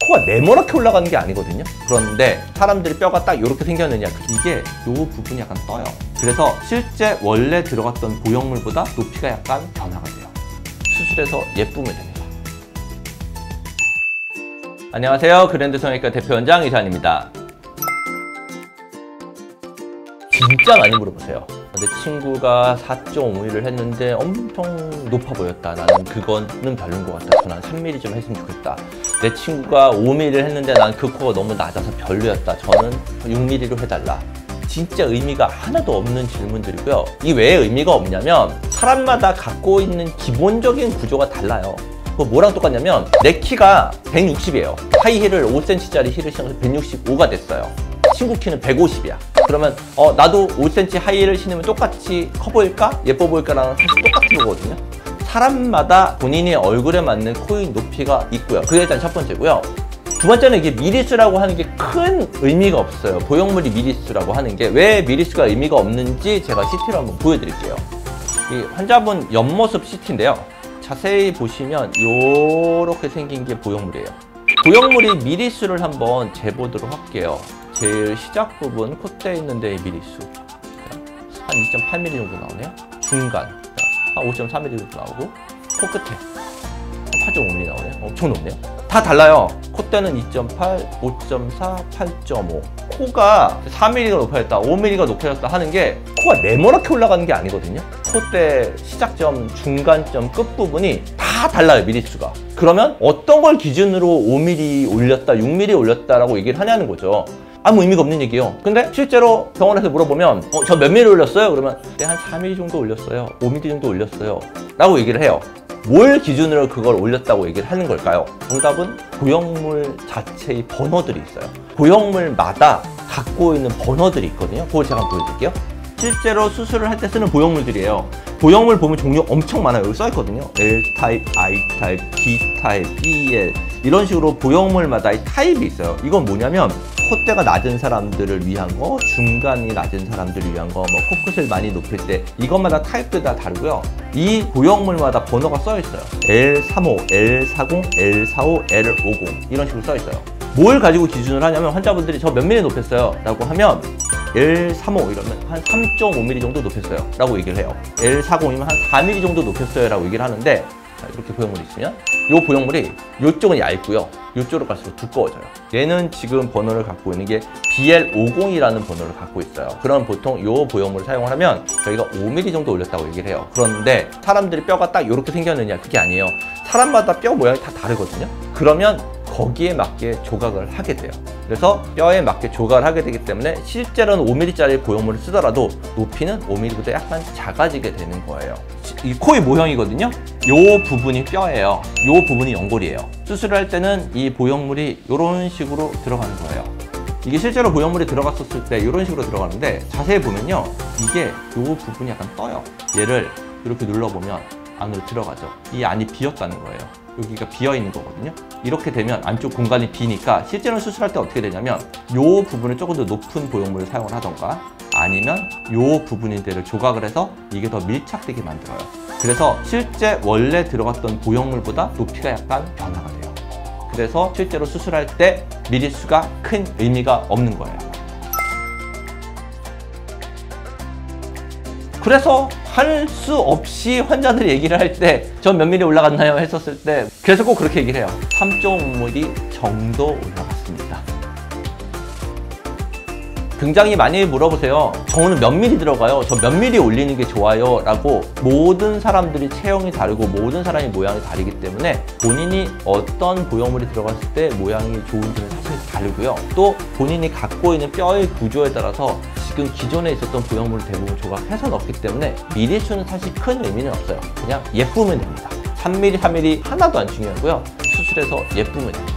코가 네모나게 올라가는 게 아니거든요. 그런데 사람들이 뼈가 딱 이렇게 생겼느냐, 이게 이 부분이 약간 떠요. 그래서 실제 원래 들어갔던 보형물보다 높이가 약간 변화가 돼요. 수술해서 예쁘면 됩니다. 안녕하세요. 그랜드 성형외과 대표원장 이찬입니다. 진짜 많이 물어보세요. 내 친구가 4.5mm를 했는데 엄청 높아 보였다. 나는 그거는 별로인 것 같다. 저는 3mm 좀 했으면 좋겠다. 내 친구가 5mm를 했는데 난 그 코가 너무 낮아서 별로였다. 저는 6mm로 해달라. 진짜 의미가 하나도 없는 질문들이고요. 이 왜 의미가 없냐면 사람마다 갖고 있는 기본적인 구조가 달라요. 그거 뭐랑 똑같냐면 내 키가 160이에요. 하이힐을 5cm짜리 힐을 신어서 165가 됐어요. 친구 키는 150이야. 그러면 나도 5cm 하이힐을 신으면 똑같이 커 보일까? 예뻐 보일까랑 사실 똑같은 거거든요. 사람마다 본인의 얼굴에 맞는 코의 높이가 있고요. 그게 일단 첫 번째고요. 두 번째는 이게 미리수라고 하는 게 큰 의미가 없어요. 보형물이 미리수라고 하는 게 왜 미리수가 의미가 없는지 제가 CT로 한번 보여드릴게요. 이 환자분 옆모습 CT인데요. 자세히 보시면 이렇게 생긴 게 보형물이에요. 보형물이 미리수를 한번 재보도록 할게요. 제일 시작 부분 콧대에 있는 데의 미리수 한 2.8mm 정도 나오네요. 중간 한 5.3mm 정도 나오고 코끝에 8.5mm 나오네요. 엄청 높네요. 다 달라요. 콧대는 2.8, 5.4, 8.5. 코가 4mm가 높아졌다, 5mm가 높아졌다 하는 게 코가 네모나게 올라가는 게 아니거든요. 콧대 시작점, 중간점, 끝부분이 다 달라요, 미리수가. 그러면 어떤 걸 기준으로 5mm 올렸다, 6mm 올렸다라고 얘기를 하냐는 거죠. 아무 의미가 없는 얘기예요. 근데 실제로 병원에서 물어보면 저 몇 mm 올렸어요? 그러면 네, 한 4mm 정도 올렸어요. 5mm 정도 올렸어요. 라고 얘기를 해요. 뭘 기준으로 그걸 올렸다고 얘기를 하는 걸까요? 정답은 보형물 자체의 번호들이 있어요. 보형물마다 갖고 있는 번호들이 있거든요. 그걸 제가 한번 보여드릴게요. 실제로 수술을 할 때 쓰는 보형물들이에요. 보형물 보면 종류 엄청 많아요. 여기 써있거든요. L타입, I타입, D타입, BL 이런 식으로 보형물마다 이 타입이 있어요. 이건 뭐냐면 콧대가 낮은 사람들을 위한 거, 중간이 낮은 사람들을 위한 거, 뭐 코끝을 많이 높일 때 이것마다 타입도 다 다르고요. 이 보형물마다 번호가 써 있어요. L35, L40, L45, L50 이런 식으로 써 있어요. 뭘 가지고 기준을 하냐면 환자분들이 저 몇 mm 높였어요? 라고 하면 L35 이러면 한 3.5mm 정도 높였어요 라고 얘기를 해요. L40이면 한 4mm 정도 높였어요 라고 얘기를 하는데 자, 이렇게 보형물이 있으면 이 보형물이 이쪽은 얇고요. 이쪽으로 갈수록 두꺼워져요. 얘는 지금 번호를 갖고 있는 게 BL50이라는 번호를 갖고 있어요. 그럼 보통 이 보형물을 사용을 하면 저희가 5mm 정도 올렸다고 얘기를 해요. 그런데 사람들이 뼈가 딱 이렇게 생겼느냐, 그게 아니에요. 사람마다 뼈 모양이 다 다르거든요. 그러면 거기에 맞게 조각을 하게 돼요. 그래서 뼈에 맞게 조각을 하게 되기 때문에 실제로는 5mm짜리 보형물을 쓰더라도 높이는 5mm보다 약간 작아지게 되는 거예요. 이 코의 모형이거든요. 이 부분이 뼈예요. 이 부분이 연골이에요. 수술을 할 때는 이 보형물이 이런 식으로 들어가는 거예요. 이게 실제로 보형물이 들어갔었을 때 이런 식으로 들어가는데 자세히 보면요. 이게 이 부분이 약간 떠요. 얘를 이렇게 눌러보면 안으로 들어가죠. 이 안이 비었다는 거예요. 여기가 비어있는 거거든요. 이렇게 되면 안쪽 공간이 비니까 실제로 수술할 때 어떻게 되냐면 이 부분을 조금 더 높은 보형물을 사용을 하던가 아니면 이 부분인데를 조각을 해서 이게 더 밀착되게 만들어요. 그래서 실제 원래 들어갔던 보형물보다 높이가 약간 변화가 돼요. 그래서 실제로 수술할 때 미리수가 큰 의미가 없는 거예요. 그래서 할 수 없이 환자들이 얘기를 할 때 저 몇 mm 올라갔나요? 했었을 때 그래서 꼭 그렇게 얘기를 해요. 3.5mm 정도 올라갔습니다. 굉장히 많이 물어보세요. 저는 몇 mm 들어가요? 저 몇 mm 올리는 게 좋아요? 라고. 모든 사람들이 체형이 다르고 모든 사람이 모양이 다르기 때문에 본인이 어떤 보형물이 들어갔을 때 모양이 좋은지는 사실 다르고요. 또 본인이 갖고 있는 뼈의 구조에 따라서 지금 기존에 있었던 보형물을 대부분 조각해서 넣기 때문에 미리수는 사실 큰 의미는 없어요. 그냥 예쁘면 됩니다. 3mm, 4mm 하나도 안 중요하고요. 수술해서 예쁘면 됩니다.